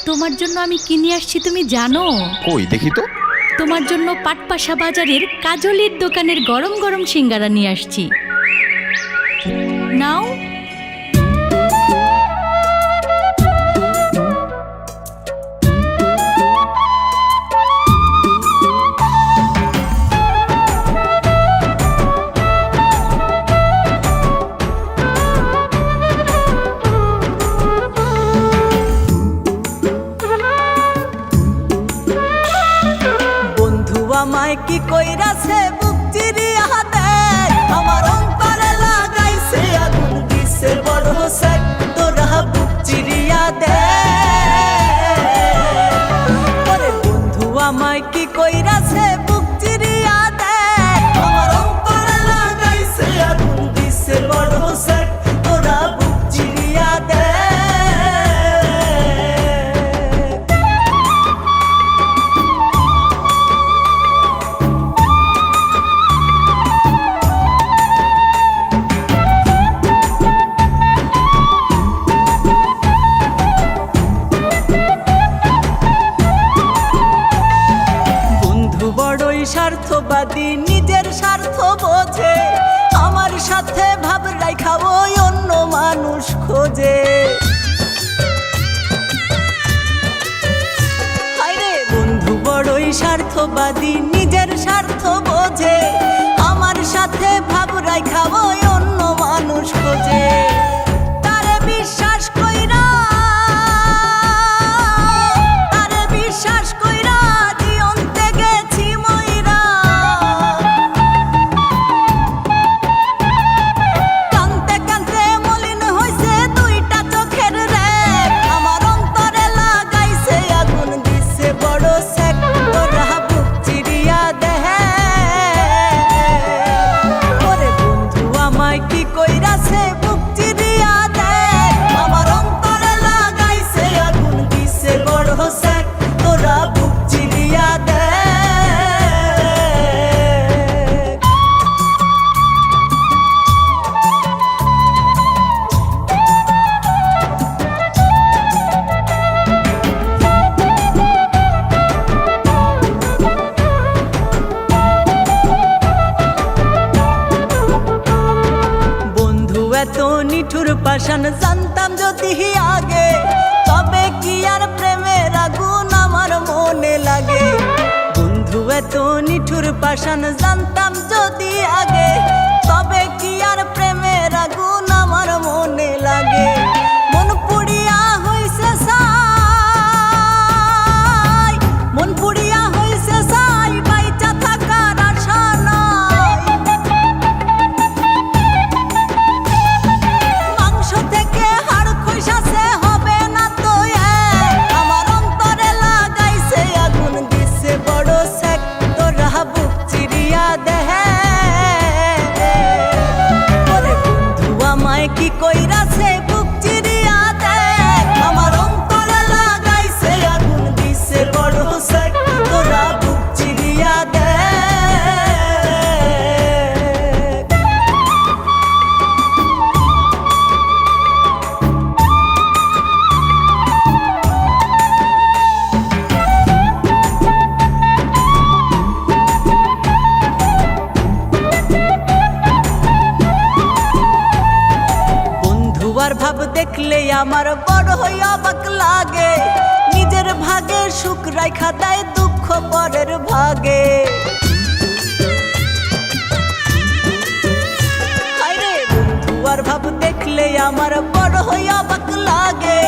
তোমার জন্য আমি কি নিয়ে আসছি তুমি জানো? কই দেখি তো। তোমার জন্য পাটপাশা বাজারের কাজলির দোকানের গরম গরম সিঙ্গারা নিয়ে আসছি, নাও। আমায় কি কইরাছে বুক চিরিয়া দেখ, আমার অন্তরে লাগাইছে আগুন দিছে বড় সেক, তোরা বুক চিরিয়া দেখ। ওরে বন্ধু আমায় কি কইরাছে বুক চিরিয়া দেখ, আমার অন্তরে লাগাইছে আগুন দিছে বড় সেক, তোরা বুক চিরিয়া দেখ। স্বার্থবাদী নিজের স্বার্থ বোঝে, আমার সাথে ভাব রাইখা ওই অন্য মানুষ খোঁজে। হায়রে বন্ধু বড়ই স্বার্থবাদী নিজের স্বার্থ বোঝে, আমার সাথে ভাব রাইখা ওই অন্য মানুষ খোঁজে। তারে বিশ্বাস কইরা নিঠুর পাষাণ জানতাম যদি আগে, তবে কি আর প্রেমের আগুন আমার মনে লাগে। বন্ধু এত নিঠুর পাষাণ জানতাম যদি আগে, তবে কি আর প্রেমের আগুন আমার মনে লাগে। মন পুড়িয়া হইছে ছাই, মন পুড়িয়া হইছে ছাই, বাইচা থাকার আশা নাই। থেকে হাড় খইসাছে হবে না তো এক, আমার অন্তরে লাগাইছে আগুন দিছে বড় সেক, তোরা বুক চিরিয়া দেখ। ওরে বন্ধু আমায় কি কইরাছে বুক চিরিয়া দেখ, আমার অন্তরে লাগাইছে আগুন দিছে বড় সেক, তোরা বুক চিরিয়া দেখ। ভাব দেখলে আমার বড় হই অবাক লাগে, নিজের ভাগে সুখ রাইখা দেয় দুঃখ পরের ভাগে। হায়রে বন্ধু আর ভাব দেখলে আমার বড় হই অবাক লাগে,